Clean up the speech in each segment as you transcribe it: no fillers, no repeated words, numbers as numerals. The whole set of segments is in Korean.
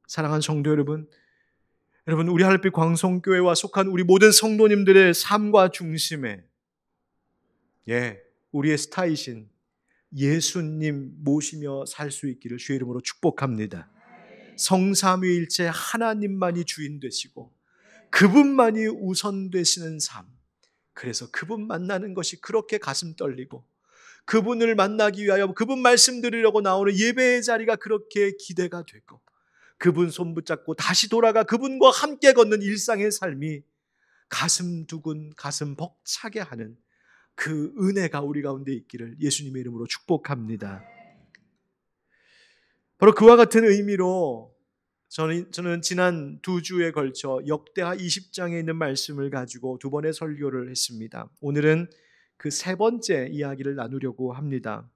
사랑하는 성도 여러분, 우리 하늘빛 광성교회와 속한 우리 모든 성도님들의 삶과 중심에 우리의 스타이신 예수님 모시며 살 수 있기를 주의 이름으로 축복합니다. 성삼위일체 하나님만이 주인 되시고 그분만이 우선 되시는 삶, 그래서 그분 만나는 것이 그렇게 가슴 떨리고 그분을 만나기 위하여 그분 말씀 들으려고 나오는 예배의 자리가 그렇게 기대가 되고 그분 손 붙잡고 다시 돌아가 그분과 함께 걷는 일상의 삶이 가슴 두근 가슴 벅차게 하는 그 은혜가 우리 가운데 있기를 예수님의 이름으로 축복합니다. 바로 그와 같은 의미로 저는 지난 2주에 걸쳐 역대하 20장에 있는 말씀을 가지고 2번의 설교를 했습니다. 오늘은 그 3번째 이야기를 나누려고 합니다.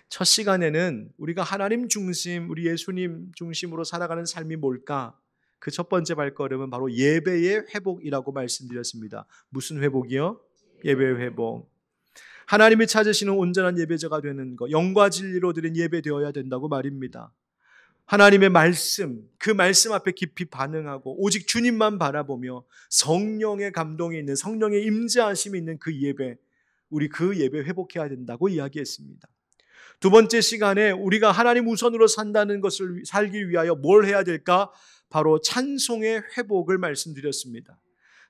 첫 시간에는 우리가 하나님 중심, 우리 예수님 중심으로 살아가는 삶이 뭘까? 그 첫 번째 발걸음은 바로 예배의 회복이라고 말씀드렸습니다. 무슨 회복이요? 예배의 회복. 하나님이 찾으시는 온전한 예배자가 되는 것, 영과 진리로 드린 예배 되어야 된다고 말입니다. 하나님의 말씀, 그 말씀 앞에 깊이 반응하고 오직 주님만 바라보며 성령의 감동이 있는, 성령의 임재하심이 있는 그 예배, 우리 그 예배 회복해야 된다고 이야기했습니다. 2번째 시간에 우리가 하나님 우선으로 산다는 것을 살기 위하여 뭘 해야 될까? 바로 찬송의 회복을 말씀드렸습니다.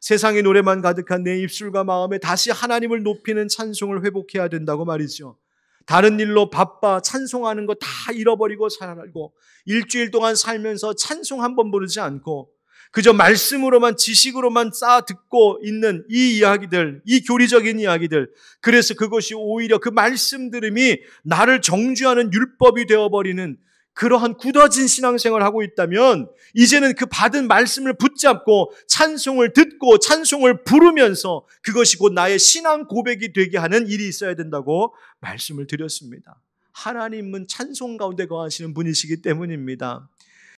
세상의 노래만 가득한 내 입술과 마음에 다시 하나님을 높이는 찬송을 회복해야 된다고 말이죠. 다른 일로 바빠 찬송하는 거 다 잃어버리고 살고 일주일 동안 살면서 찬송 한 번 부르지 않고 그저 말씀으로만 지식으로만 쌓아 듣고 있는 이 이야기들, 이 교리적인 이야기들, 그래서 그것이 오히려 그 말씀 들음이 나를 정죄하는 율법이 되어버리는 그러한 굳어진 신앙생활을 하고 있다면 이제는 그 받은 말씀을 붙잡고 찬송을 듣고 찬송을 부르면서 그것이 곧 나의 신앙 고백이 되게 하는 일이 있어야 된다고 말씀을 드렸습니다. 하나님은 찬송 가운데 거하시는 분이시기 때문입니다.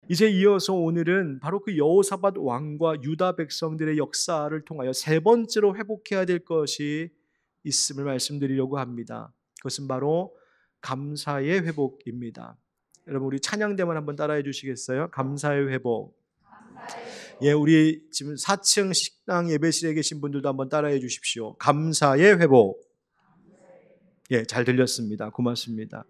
이제 이어서 오늘은 바로 그 여호사밧 왕과 유다 백성들의 역사를 통하여 3번째로 회복해야 될 것이 있음을 말씀드리려고 합니다. 그것은 바로 감사의 회복입니다. 여러분 우리 찬양대만 한번 따라해 주시겠어요? 감사의 회복. 우리 지금 4층 식당 예배실에 계신 분들도 한번 따라해 주십시오. 감사의 회복. 잘 들렸습니다. 고맙습니다.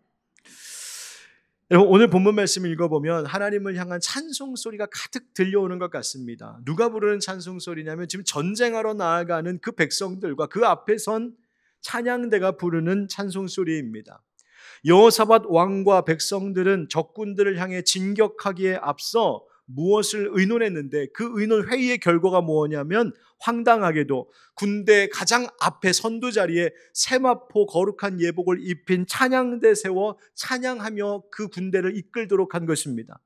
여러분 오늘 본문 말씀 읽어보면 하나님을 향한 찬송 소리가 가득 들려오는 것 같습니다. 누가 부르는 찬송 소리냐면 지금 전쟁하러 나아가는 그 백성들과 그 앞에 선 찬양대가 부르는 찬송 소리입니다. 여호사밧 왕과 백성들은 적군들을 향해 진격하기에 앞서 무엇을 의논했는데 그 의논 회의의 결과가 뭐냐면 황당하게도 군대 가장 앞에 선두 자리에 세마포 거룩한 예복을 입힌 찬양대 세워 찬양하며 그 군대를 이끌도록 한 것입니다.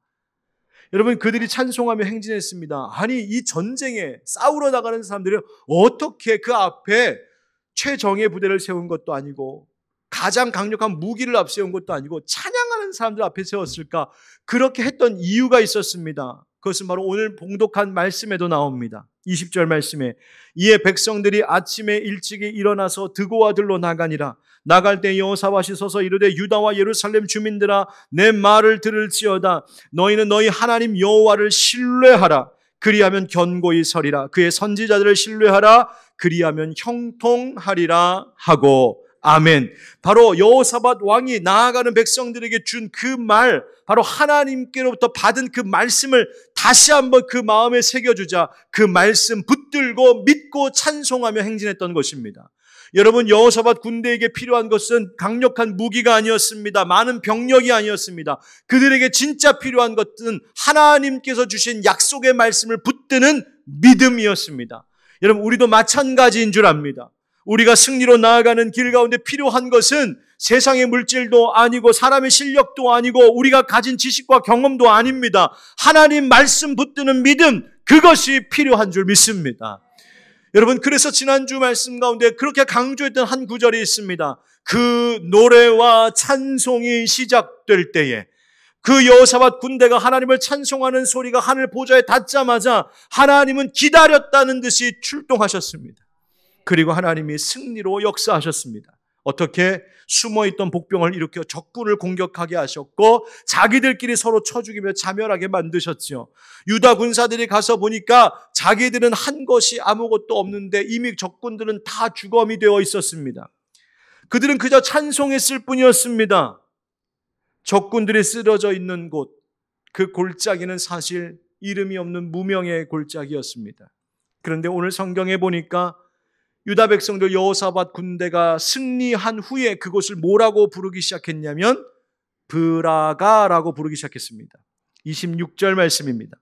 여러분 그들이 찬송하며 행진했습니다. 아니 이 전쟁에 싸우러 나가는 사람들은 어떻게 그 앞에 최정예 부대를 세운 것도 아니고 가장 강력한 무기를 앞세운 것도 아니고 찬양하는 사람들 앞에 세웠을까? 그렇게 했던 이유가 있었습니다. 그것은 바로 오늘 봉독한 말씀에도 나옵니다. 20절 말씀에 이에 백성들이 아침에 일찍이 일어나서 드고와 들로 나가니라. 나갈 때 여호사밧이 서서 이르되 유다와 예루살렘 주민들아 내 말을 들을지어다. 너희는 너희 하나님 여호와를 신뢰하라. 그리하면 견고히 서리라. 그의 선지자들을 신뢰하라. 그리하면 형통하리라 하고 아멘. 바로 여호사밧 왕이 나아가는 백성들에게 준 그 말, 바로 하나님께로부터 받은 그 말씀을 다시 한번 그 마음에 새겨주자 그 말씀 붙들고 믿고 찬송하며 행진했던 것입니다. 여러분 여호사밧 군대에게 필요한 것은 강력한 무기가 아니었습니다. 많은 병력이 아니었습니다. 그들에게 진짜 필요한 것은 하나님께서 주신 약속의 말씀을 붙드는 믿음이었습니다. 여러분 우리도 마찬가지인 줄 압니다. 우리가 승리로 나아가는 길 가운데 필요한 것은 세상의 물질도 아니고 사람의 실력도 아니고 우리가 가진 지식과 경험도 아닙니다. 하나님 말씀 붙드는 믿음, 그것이 필요한 줄 믿습니다. 여러분 그래서 지난주 말씀 가운데 그렇게 강조했던 한 구절이 있습니다. 그 노래와 찬송이 시작될 때에 그 여호사밧 군대가 하나님을 찬송하는 소리가 하늘 보좌에 닿자마자 하나님은 기다렸다는 듯이 출동하셨습니다. 그리고 하나님이 승리로 역사하셨습니다. 어떻게 숨어있던 복병을 일으켜 적군을 공격하게 하셨고 자기들끼리 서로 쳐 죽이며 자멸하게 만드셨죠. 유다 군사들이 가서 보니까 자기들은 한 것이 아무것도 없는데 이미 적군들은 다 주검이 되어 있었습니다. 그들은 그저 찬송했을 뿐이었습니다. 적군들이 쓰러져 있는 곳, 그 골짜기는 사실 이름이 없는 무명의 골짜기였습니다. 그런데 오늘 성경에 보니까 유다 백성들 여호사밧 군대가 승리한 후에 그곳을 뭐라고 부르기 시작했냐면 브라가라고 부르기 시작했습니다. 26절 말씀입니다.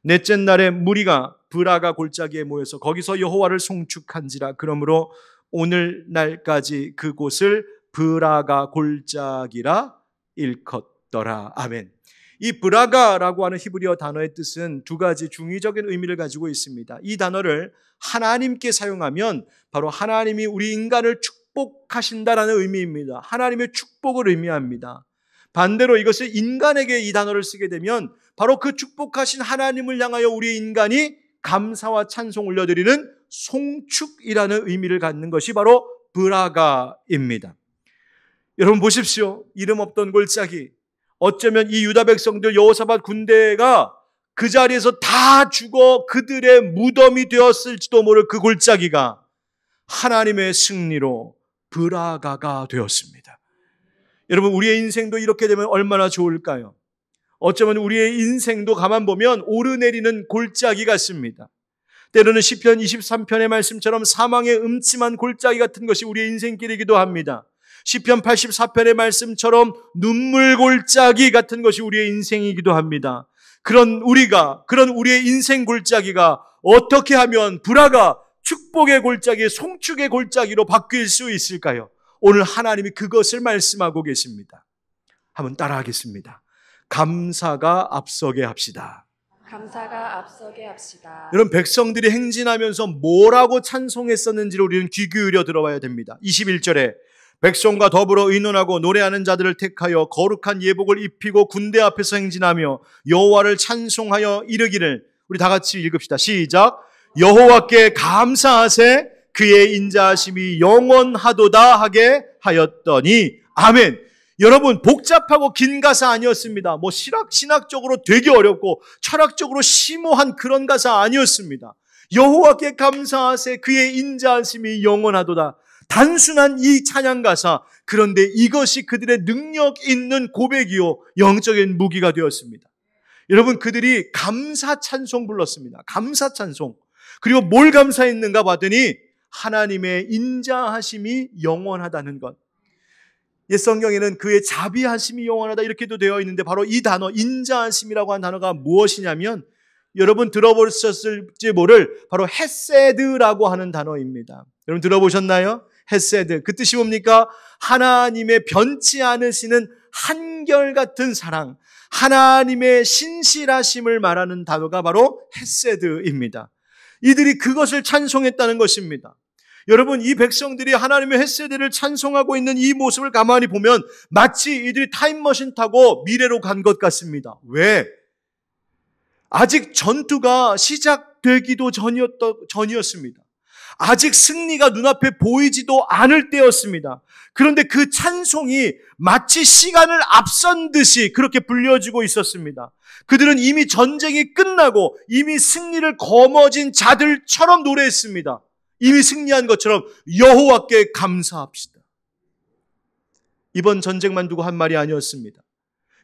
넷째 날에 무리가 브라가 골짜기에 모여서 거기서 여호와를 송축한지라. 그러므로 오늘날까지 그곳을 브라가 골짜기라 일컫더라. 아멘. 이 브라가라고 하는 히브리어 단어의 뜻은 두 가지 중의적인 의미를 가지고 있습니다. 이 단어를 하나님께 사용하면 바로 하나님이 우리 인간을 축복하신다라는 의미입니다. 하나님의 축복을 의미합니다. 반대로 이것을 인간에게 이 단어를 쓰게 되면 바로 그 축복하신 하나님을 향하여 우리 인간이 감사와 찬송 올려드리는 송축이라는 의미를 갖는 것이 바로 브라가입니다. 여러분 보십시오. 이름 없던 골짜기, 어쩌면 이 유다 백성들 여호사밧 군대가 그 자리에서 다 죽어 그들의 무덤이 되었을지도 모를 그 골짜기가 하나님의 승리로 브라가가 되었습니다. 여러분 우리의 인생도 이렇게 되면 얼마나 좋을까요? 어쩌면 우리의 인생도 가만 보면 오르내리는 골짜기 같습니다. 때로는 시편 23편의 말씀처럼 사망의 음침한 골짜기 같은 것이 우리의 인생길이기도 합니다. 시편 84편의 말씀처럼 눈물 골짜기 같은 것이 우리의 인생이기도 합니다. 그런 우리의 인생 골짜기가 어떻게 하면 브라가 축복의 골짜기, 송축의 골짜기로 바뀔 수 있을까요? 오늘 하나님이 그것을 말씀하고 계십니다. 한번 따라하겠습니다. 감사가 앞서게 합시다. 감사가 앞서게 합시다. 여러분 백성들이 행진하면서 뭐라고 찬송했었는지를 우리는 귀 기울여 들어봐야 됩니다. 21절에 백성과 더불어 의논하고 노래하는 자들을 택하여 거룩한 예복을 입히고 군대 앞에서 행진하며 여호와를 찬송하여 이르기를. 우리 다 같이 읽읍시다. 시작. 여호와께 감사하세 그의 인자하심이 영원하도다 하게 하였더니. 아멘. 여러분 복잡하고 긴 가사 아니었습니다. 신학적으로 되게 어렵고 철학적으로 심오한 그런 가사 아니었습니다. 여호와께 감사하세 그의 인자하심이 영원하도다. 단순한 이 찬양 가사, 그런데 이것이 그들의 능력 있는 고백이요 영적인 무기가 되었습니다. 여러분 그들이 감사 찬송 불렀습니다. 감사 찬송. 그리고 뭘 감사했는가 봤더니 하나님의 인자하심이 영원하다는 것. 옛 성경에는 그의 자비하심이 영원하다 이렇게도 되어 있는데 바로 이 단어 인자하심이라고 하는 단어가 무엇이냐면 여러분 들어보셨을지 모를 바로 헤세드라고 하는 단어입니다. 여러분 들어보셨나요? 헤세드. 그 뜻이 뭡니까? 하나님의 변치 않으시는 한결같은 사랑, 하나님의 신실하심을 말하는 단어가 바로 헤세드입니다. 이들이 그것을 찬송했다는 것입니다. 여러분 이 백성들이 하나님의 헤세드를 찬송하고 있는 이 모습을 가만히 보면 마치 이들이 타임머신 타고 미래로 간 것 같습니다. 왜? 아직 전투가 시작되기도 전이었습니다. 아직 승리가 눈앞에 보이지도 않을 때였습니다. 그런데 그 찬송이 마치 시간을 앞선 듯이 그렇게 불려지고 있었습니다. 그들은 이미 전쟁이 끝나고 이미 승리를 거머쥔 자들처럼 노래했습니다. 이미 승리한 것처럼 여호와께 감사합시다. 이번 전쟁만 두고 한 말이 아니었습니다.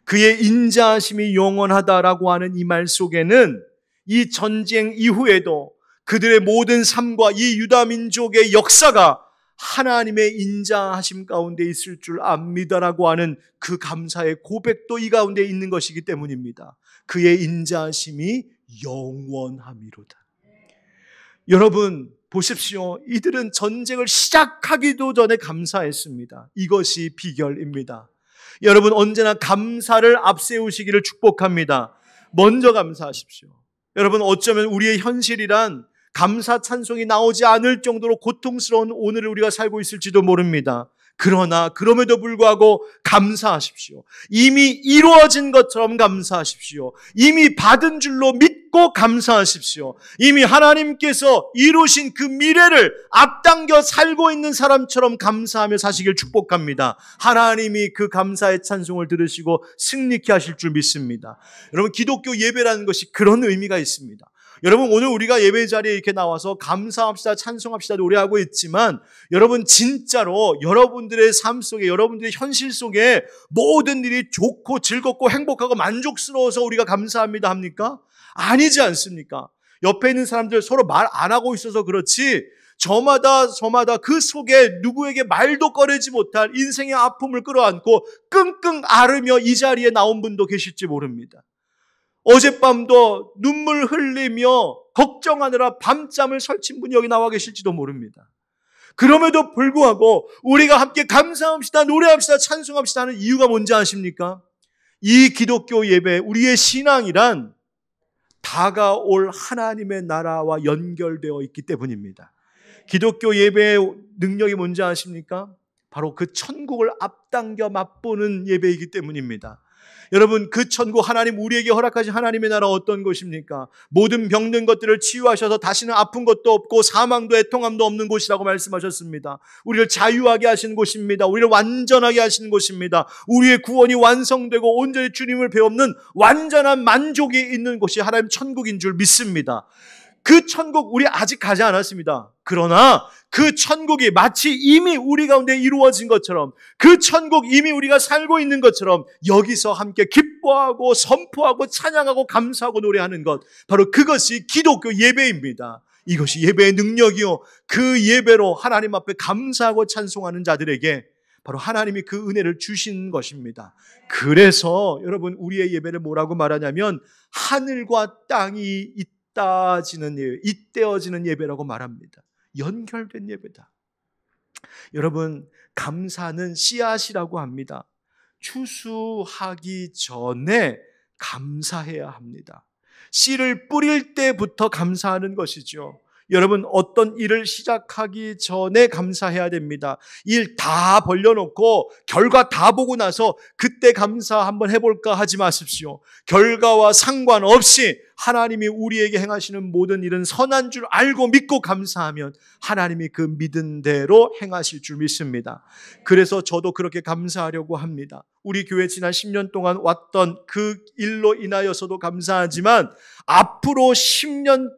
그의 인자하심이 영원하다라고 하는 이 말 속에는 이 전쟁 이후에도 그들의 모든 삶과 이 유다 민족의 역사가 하나님의 인자하심 가운데 있을 줄 압니다라고 하는 그 감사의 고백도 이 가운데 있는 것이기 때문입니다. 그의 인자하심이 영원함이로다. 여러분 보십시오. 이들은 전쟁을 시작하기도 전에 감사했습니다. 이것이 비결입니다. 여러분 언제나 감사를 앞세우시기를 축복합니다. 먼저 감사하십시오. 여러분 어쩌면 우리의 현실이란 감사 찬송이 나오지 않을 정도로 고통스러운 오늘을 우리가 살고 있을지도 모릅니다. 그러나 그럼에도 불구하고 감사하십시오. 이미 이루어진 것처럼 감사하십시오. 이미 받은 줄로 믿고 감사하십시오. 이미 하나님께서 이루신 그 미래를 앞당겨 살고 있는 사람처럼 감사하며 사시길 축복합니다. 하나님이 그 감사의 찬송을 들으시고 승리케 하실 줄 믿습니다. 여러분, 기독교 예배라는 것이 그런 의미가 있습니다. 여러분, 오늘 우리가 예배 자리에 이렇게 나와서 감사합시다, 찬송합시다 노래하고 있지만 여러분, 진짜로 여러분들의 삶 속에, 여러분들의 현실 속에 모든 일이 좋고 즐겁고 행복하고 만족스러워서 우리가 감사합니다 합니까? 아니지 않습니까? 옆에 있는 사람들 서로 말 안 하고 있어서 그렇지 저마다 그 속에 누구에게 말도 꺼내지 못할 인생의 아픔을 끌어안고 끙끙 앓으며 이 자리에 나온 분도 계실지 모릅니다. 어젯밤도 눈물 흘리며 걱정하느라 밤잠을 설친 분이 여기 나와 계실지도 모릅니다. 그럼에도 불구하고 우리가 함께 감사합시다, 노래합시다, 찬송합시다 하는 이유가 뭔지 아십니까? 이 기독교 예배, 우리의 신앙이란 다가올 하나님의 나라와 연결되어 있기 때문입니다. 기독교 예배의 능력이 뭔지 아십니까? 바로 그 천국을 앞당겨 맛보는 예배이기 때문입니다. 여러분, 그 천국, 하나님 우리에게 허락하신 하나님의 나라 어떤 곳입니까? 모든 병든 것들을 치유하셔서 다시는 아픈 것도 없고 사망도 애통함도 없는 곳이라고 말씀하셨습니다. 우리를 자유하게 하시는 곳입니다. 우리를 완전하게 하시는 곳입니다. 우리의 구원이 완성되고 온전히 주님을 배우는 완전한 만족이 있는 곳이 하나님 천국인 줄 믿습니다. 그 천국 우리 아직 가지 않았습니다. 그러나 그 천국이 마치 이미 우리 가운데 이루어진 것처럼, 그 천국 이미 우리가 살고 있는 것처럼 여기서 함께 기뻐하고 선포하고 찬양하고 감사하고 노래하는 것, 바로 그것이 기독교 예배입니다. 이것이 예배의 능력이요, 그 예배로 하나님 앞에 감사하고 찬송하는 자들에게 바로 하나님이 그 은혜를 주신 것입니다. 그래서 여러분, 우리의 예배를 뭐라고 말하냐면 하늘과 땅이 잇대어지는 예배라고 말합니다. 연결된 예배다. 여러분, 감사는 씨앗이라고 합니다. 추수하기 전에 감사해야 합니다. 씨를 뿌릴 때부터 감사하는 것이죠. 여러분, 어떤 일을 시작하기 전에 감사해야 됩니다. 일 다 벌려놓고 결과 다 보고 나서 그때 감사 한번 해볼까 하지 마십시오. 결과와 상관없이 하나님이 우리에게 행하시는 모든 일은 선한 줄 알고 믿고 감사하면 하나님이 그 믿은 대로 행하실 줄 믿습니다. 그래서 저도 그렇게 감사하려고 합니다. 우리 교회 지난 10년 동안 왔던 그 일로 인하여서도 감사하지만 앞으로 10년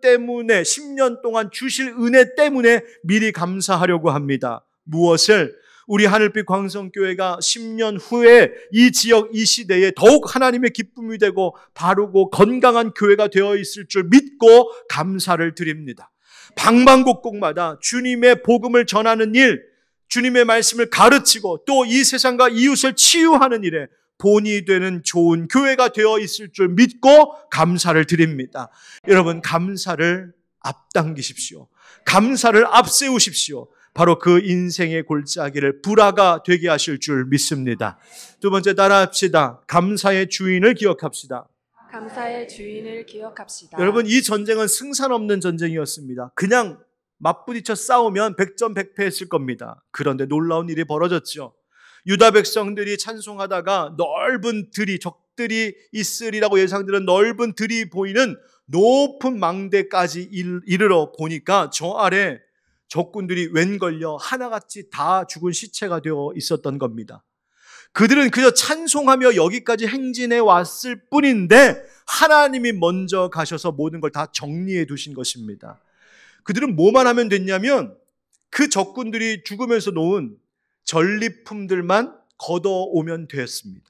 동안 주실 은혜 때문에 미리 감사하려고 합니다. 무엇을? 우리 하늘빛 광성교회가 10년 후에 이 지역, 이 시대에 더욱 하나님의 기쁨이 되고 바르고 건강한 교회가 되어 있을 줄 믿고 감사를 드립니다. 방방곡곡마다 주님의 복음을 전하는 일, 주님의 말씀을 가르치고 또 이 세상과 이웃을 치유하는 일에 본이 되는 좋은 교회가 되어 있을 줄 믿고 감사를 드립니다. 여러분, 감사를 앞당기십시오. 감사를 앞세우십시오. 바로 그 인생의 골짜기를 불화가 되게 하실 줄 믿습니다. 두 번째, 따라합시다. 감사의 주인을 기억합시다. 감사의 주인을 기억합시다. 여러분, 이 전쟁은 승산 없는 전쟁이었습니다. 그냥 맞부딪혀 싸우면 백전백패했을 겁니다. 그런데 놀라운 일이 벌어졌죠. 유다 백성들이 찬송하다가 넓은 들이, 적들이 있으리라고 예상되는 넓은 들이 보이는 높은 망대까지 이르러 보니까 저 아래 적군들이 웬걸요 하나같이 다 죽은 시체가 되어 있었던 겁니다. 그들은 그저 찬송하며 여기까지 행진해 왔을 뿐인데 하나님이 먼저 가셔서 모든 걸 다 정리해 두신 것입니다. 그들은 뭐만 하면 됐냐면 그 적군들이 죽으면서 놓은 전리품들만 걷어오면 되었습니다.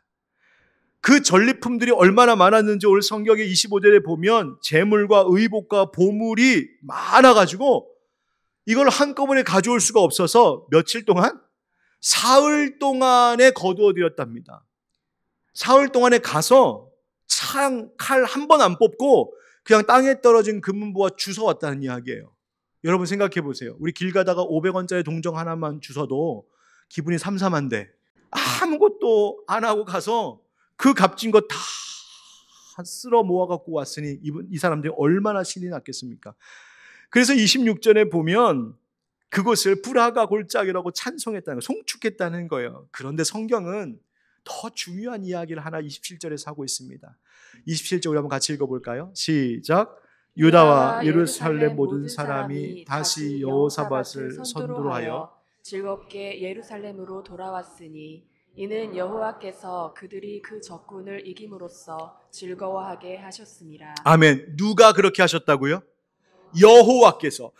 그 전리품들이 얼마나 많았는지 오늘 성경의 25절에 보면 재물과 의복과 보물이 많아가지고 이걸 한꺼번에 가져올 수가 없어서 며칠 동안? 사흘 동안에 거두어들였답니다. 사흘 동안에 가서 칼 한 번 안 뽑고 그냥 땅에 떨어진 금은보화 주워왔다는 이야기예요. 여러분 생각해 보세요. 우리 길 가다가 500원짜리 동정 하나만 주워도 기분이 삼삼한데 아무것도 안 하고 가서 그 값진 거 다 쓸어 모아갖고 왔으니 이 사람들이 얼마나 신이 났겠습니까? 그래서 26절에 보면 그곳을 브라가 골짜기라고 찬송했다는 거예요. 송축했다는 거예요. 그런데 성경은 더 중요한 이야기를 하나 27절에서 하고 있습니다. 27절 우리 한번 같이 읽어볼까요? 시작. 유다와 예루살렘 모든 사람이 다시 여호사밧을 선두로 하여 즐겁게 예루살렘으로 돌아왔으니 이는 여호와께서 그들이 그 적군을 이김으로써 즐거워하게 하셨습니다. 아멘. 누가 그렇게 하셨다고요? 여호와께서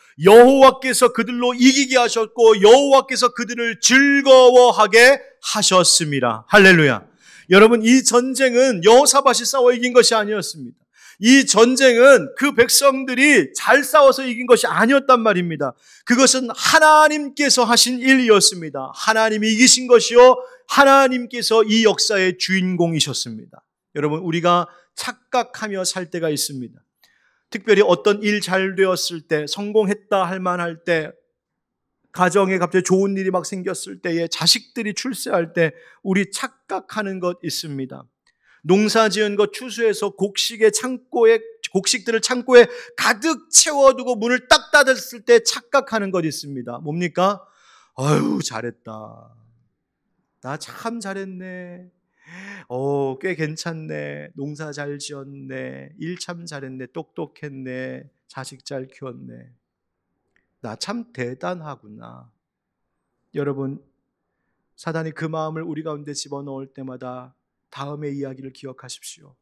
그들로 이기게 하셨고 여호와께서 그들을 즐거워하게 하셨습니다. 할렐루야. 여러분, 이 전쟁은 여호사밧이 싸워 이긴 것이 아니었습니다. 이 전쟁은 그 백성들이 잘 싸워서 이긴 것이 아니었단 말입니다. 그것은 하나님께서 하신 일이었습니다. 하나님이 이기신 것이요, 하나님께서 이 역사의 주인공이셨습니다. 여러분, 우리가 착각하며 살 때가 있습니다. 특별히 어떤 일 잘 되었을 때, 성공했다 할 만할 때, 가정에 갑자기 좋은 일이 막 생겼을 때에, 자식들이 출세할 때 우리 착각하는 것 있습니다. 농사 지은 것 추수해서 곡식들을 창고에 가득 채워두고 문을 딱 닫았을 때 착각하는 것 있습니다. 뭡니까? 아유, 잘했다. 나 참 잘했네. 꽤 괜찮네. 농사 잘 지었네. 일 참 잘했네. 똑똑했네. 자식 잘 키웠네. 나 참 대단하구나. 여러분, 사단이 그 마음을 우리 가운데 집어넣을 때마다 다음의 이야기를 기억하십시오.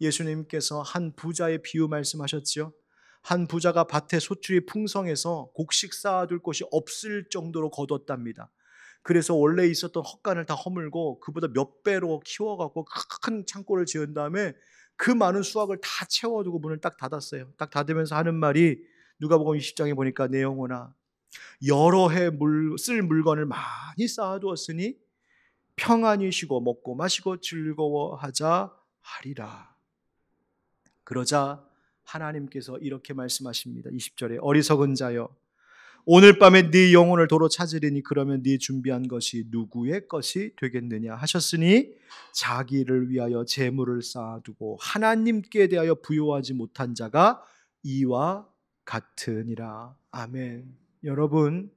예수님께서 한 부자의 비유 말씀하셨죠. 한 부자가 밭에 소출이 풍성해서 곡식 쌓아둘 곳이 없을 정도로 거뒀답니다. 그래서 원래 있었던 헛간을 다 허물고 그보다 몇 배로 키워갖고 큰 창고를 지은 다음에 그 많은 수확을 다 채워두고 문을 딱 닫았어요. 딱 닫으면서 하는 말이, 누가복음 20장에 보니까, 내 영혼아, 여러 해 쓸 물건을 많이 쌓아두었으니 평안히 쉬고 먹고 마시고 즐거워하자 하리라. 그러자 하나님께서 이렇게 말씀하십니다. 20절에 어리석은 자여, 오늘 밤에 네 영혼을 도로 찾으리니 그러면 네 준비한 것이 누구의 것이 되겠느냐 하셨으니 자기를 위하여 재물을 쌓아두고 하나님께 대하여 부요하지 못한 자가 이와 같으니라. 아멘. 여러분,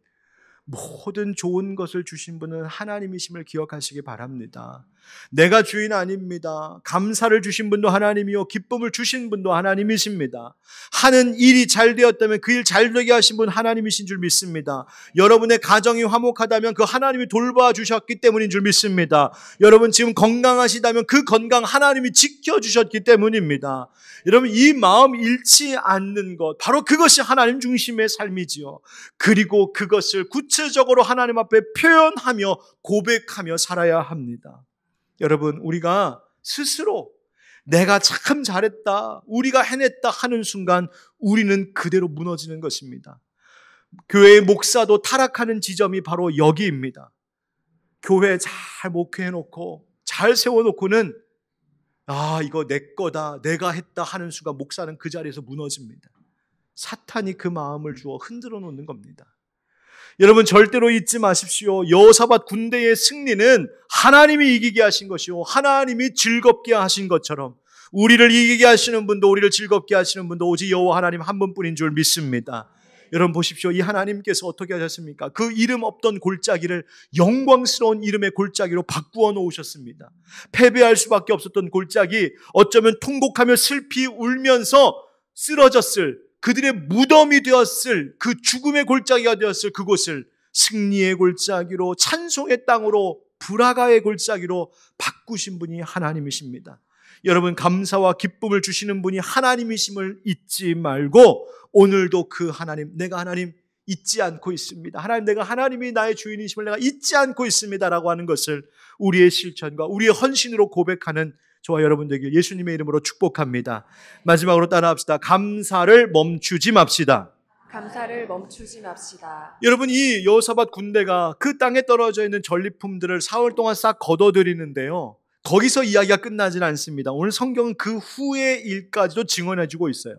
모든 좋은 것을 주신 분은 하나님이심을 기억하시기 바랍니다. 내가 주인 아닙니다. 감사를 주신 분도 하나님이요, 기쁨을 주신 분도 하나님이십니다. 하는 일이 잘 되었다면 그 일 잘 되게 하신 분 하나님이신 줄 믿습니다. 여러분의 가정이 화목하다면 그 하나님이 돌봐주셨기 때문인 줄 믿습니다. 여러분 지금 건강하시다면 그 건강 하나님이 지켜주셨기 때문입니다. 여러분, 이 마음 잃지 않는 것, 바로 그것이 하나님 중심의 삶이지요. 그리고 그것을 구체적으로 하나님 앞에 표현하며 고백하며 살아야 합니다. 여러분, 우리가 스스로 내가 참 잘했다, 우리가 해냈다 하는 순간 우리는 그대로 무너지는 것입니다. 교회의 목사도 타락하는 지점이 바로 여기입니다. 교회 잘 목회해놓고 잘 세워놓고는 이거 내 거다, 내가 했다 하는 순간 목사는 그 자리에서 무너집니다. 사탄이 그 마음을 주어 흔들어 놓는 겁니다. 여러분, 절대로 잊지 마십시오. 여호사밧 군대의 승리는 하나님이 이기게 하신 것이요, 하나님이 즐겁게 하신 것처럼 우리를 이기게 하시는 분도 우리를 즐겁게 하시는 분도 오직 여호와 하나님 한 분뿐인 줄 믿습니다. 여러분 보십시오. 이 하나님께서 어떻게 하셨습니까? 그 이름 없던 골짜기를 영광스러운 이름의 골짜기로 바꾸어 놓으셨습니다. 패배할 수밖에 없었던 골짜기, 어쩌면 통곡하며 슬피 울면서 쓰러졌을, 그들의 무덤이 되었을, 그 죽음의 골짜기가 되었을 그곳을 승리의 골짜기로, 찬송의 땅으로, 브라가의 골짜기로 바꾸신 분이 하나님이십니다. 여러분, 감사와 기쁨을 주시는 분이 하나님이심을 잊지 말고 오늘도 그 하나님, 내가 하나님 잊지 않고 있습니다. 하나님, 내가 하나님이 나의 주인이심을 내가 잊지 않고 있습니다 라고 하는 것을 우리의 실천과 우리의 헌신으로 고백하는 저와 여러분 되길 예수님의 이름으로 축복합니다. 마지막으로 따라합시다. 감사를 멈추지 맙시다. 감사를 멈추지 맙시다. 여러분, 이 여호사밧 군대가 그 땅에 떨어져 있는 전리품들을 사흘 동안 싹 걷어들이는데요, 거기서 이야기가 끝나진 않습니다. 오늘 성경은 그 후의 일까지도 증언해주고 있어요.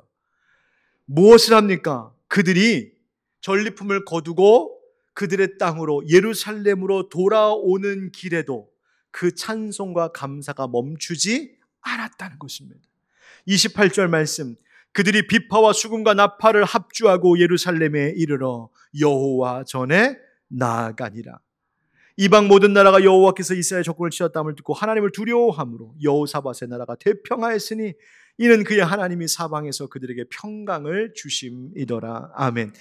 무엇을 합니까? 그들이 전리품을 거두고 그들의 땅으로, 예루살렘으로 돌아오는 길에도 그 찬송과 감사가 멈추지 않았다는 것입니다. 28절 말씀, 그들이 비파와 수금과 나팔을 합주하고 예루살렘에 이르러 여호와 전에 나아가니라. 이방 모든 나라가 여호와께서 이스라엘 적군을 치셨다함을 듣고 하나님을 두려워함으로 여호사밧의 나라가 대평하였으니 이는 그의 하나님이 사방에서 그들에게 평강을 주심이더라. 아멘.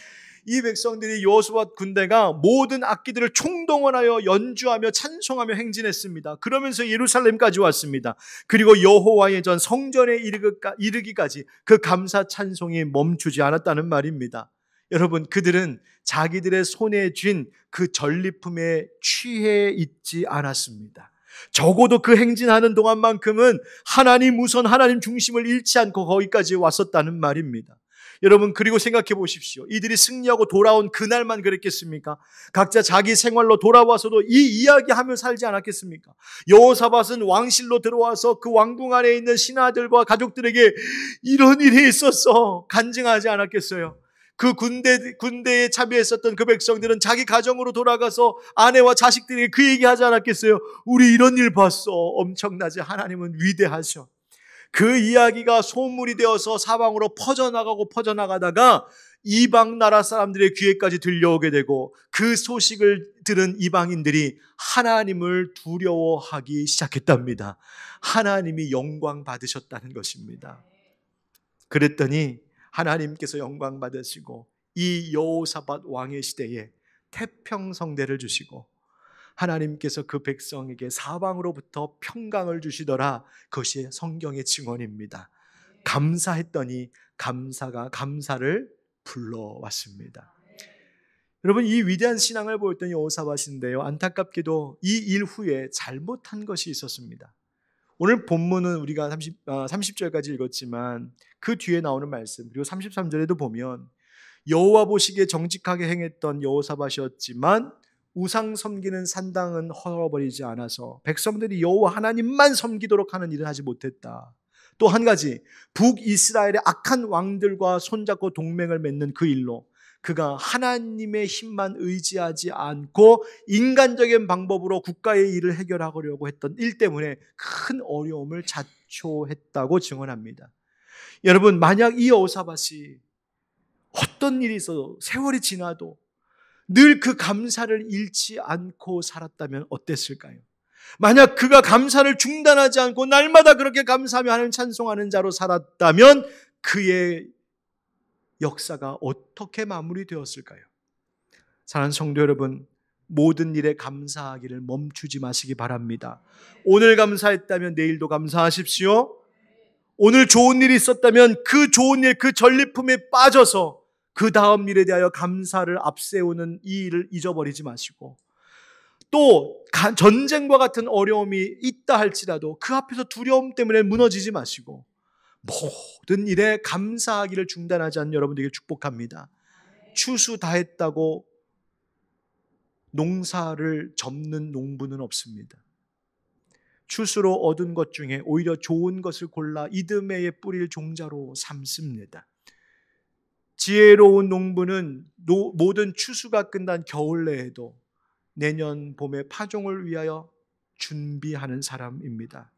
이 백성들이 여호수아 군대가 모든 악기들을 총동원하여 연주하며 찬송하며 행진했습니다. 그러면서 예루살렘까지 왔습니다. 그리고 여호와의 전 성전에 이르기까지 그 감사 찬송이 멈추지 않았다는 말입니다. 여러분, 그들은 자기들의 손에 쥔 그 전리품에 취해 있지 않았습니다. 적어도 그 행진하는 동안만큼은 하나님 우선, 하나님 중심을 잃지 않고 거기까지 왔었다는 말입니다. 여러분, 그리고 생각해 보십시오. 이들이 승리하고 돌아온 그날만 그랬겠습니까? 각자 자기 생활로 돌아와서도 이 이야기하며 살지 않았겠습니까? 여호사밧은 왕실로 들어와서 그 왕궁 안에 있는 신하들과 가족들에게 이런 일이 있었어 간증하지 않았겠어요? 그 군대에 참여했었던 그 백성들은 자기 가정으로 돌아가서 아내와 자식들에게 그 얘기하지 않았겠어요? 우리 이런 일 봤어. 엄청나지? 하나님은 위대하셔. 그 이야기가 소문이 되어서 사방으로 퍼져나가다가 이방 나라 사람들의 귀에까지 들려오게 되고 그 소식을 들은 이방인들이 하나님을 두려워하기 시작했답니다. 하나님이 영광 받으셨다는 것입니다. 그랬더니 하나님께서 영광 받으시고 이 여호사밧 왕의 시대에 태평성대를 주시고 하나님께서 그 백성에게 사방으로부터 평강을 주시더라. 그것이 성경의 증언입니다. 감사했더니 감사가 감사를 불러왔습니다. 여러분, 이 위대한 신앙을 보였던 여호사밧인데요, 안타깝게도 이 일 후에 잘못한 것이 있었습니다. 오늘 본문은 우리가 30절까지 읽었지만 그 뒤에 나오는 말씀, 그리고 33절에도 보면 여호와 보시기에 정직하게 행했던 여호사밧이었지만 우상 섬기는 산당은 헐어버리지 않아서 백성들이 여호와 하나님만 섬기도록 하는 일을 하지 못했다. 또 한 가지, 북이스라엘의 악한 왕들과 손잡고 동맹을 맺는 그 일로 그가 하나님의 힘만 의지하지 않고 인간적인 방법으로 국가의 일을 해결하려고 했던 일 때문에 큰 어려움을 자초했다고 증언합니다. 여러분, 만약 이 여호사밧이 어떤 일이 있어도 세월이 지나도 늘 그 감사를 잃지 않고 살았다면 어땠을까요? 만약 그가 감사를 중단하지 않고 날마다 그렇게 감사하며 하나님 찬송하는 자로 살았다면 그의 역사가 어떻게 마무리되었을까요? 사랑하는 성도 여러분, 모든 일에 감사하기를 멈추지 마시기 바랍니다. 오늘 감사했다면 내일도 감사하십시오. 오늘 좋은 일이 있었다면 그 좋은 일, 그 전리품에 빠져서 그 다음 일에 대하여 감사를 앞세우는 이 일을 잊어버리지 마시고, 또 전쟁과 같은 어려움이 있다 할지라도 그 앞에서 두려움 때문에 무너지지 마시고 모든 일에 감사하기를 중단하지 않는 여러분들에게 축복합니다. 추수 다 했다고 농사를 접는 농부는 없습니다. 추수로 얻은 것 중에 오히려 좋은 것을 골라 이듬해에 뿌릴 종자로 삼습니다. 지혜로운 농부는 모든 추수가 끝난 겨울 내에도 내년 봄에 파종을 위하여 준비하는 사람입니다.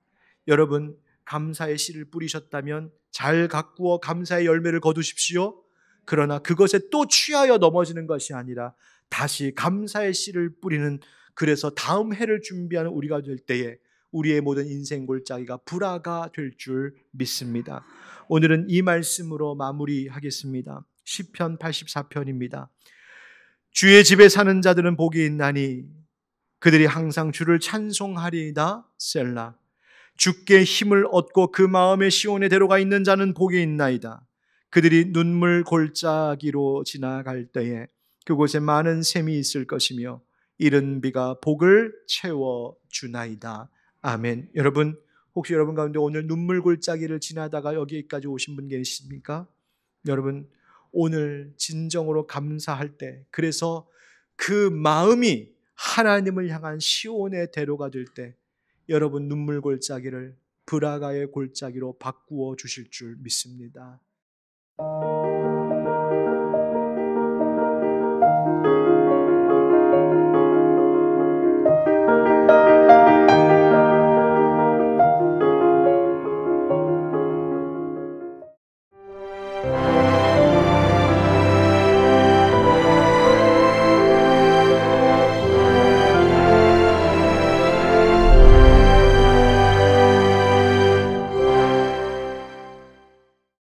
여러분, 감사의 씨를 뿌리셨다면 잘 가꾸어 감사의 열매를 거두십시오. 그러나 그것에 또 취하여 넘어지는 것이 아니라 다시 감사의 씨를 뿌리는, 그래서 다음 해를 준비하는 우리가 될 때에 우리의 모든 인생 골짜기가 불화가 될 줄 믿습니다. 오늘은 이 말씀으로 마무리하겠습니다. 시편 84편입니다. 주의 집에 사는 자들은 복이 있나니 그들이 항상 주를 찬송하리이다. 셀라. 주께 힘을 얻고 그 마음의 시온에 데려가 있는 자는 복이 있나이다. 그들이 눈물 골짜기로 지나갈 때에 그곳에 많은 샘이 있을 것이며 이른 비가 복을 채워주나이다. 아멘. 여러분, 혹시 여러분 가운데 오늘 눈물 골짜기를 지나다가 여기까지 오신 분 계십니까? 여러분, 오늘 진정으로 감사할 때, 그래서 그 마음이 하나님을 향한 시온의 대로가 될 때 여러분 눈물 골짜기를 브라가의 골짜기로 바꾸어 주실 줄 믿습니다.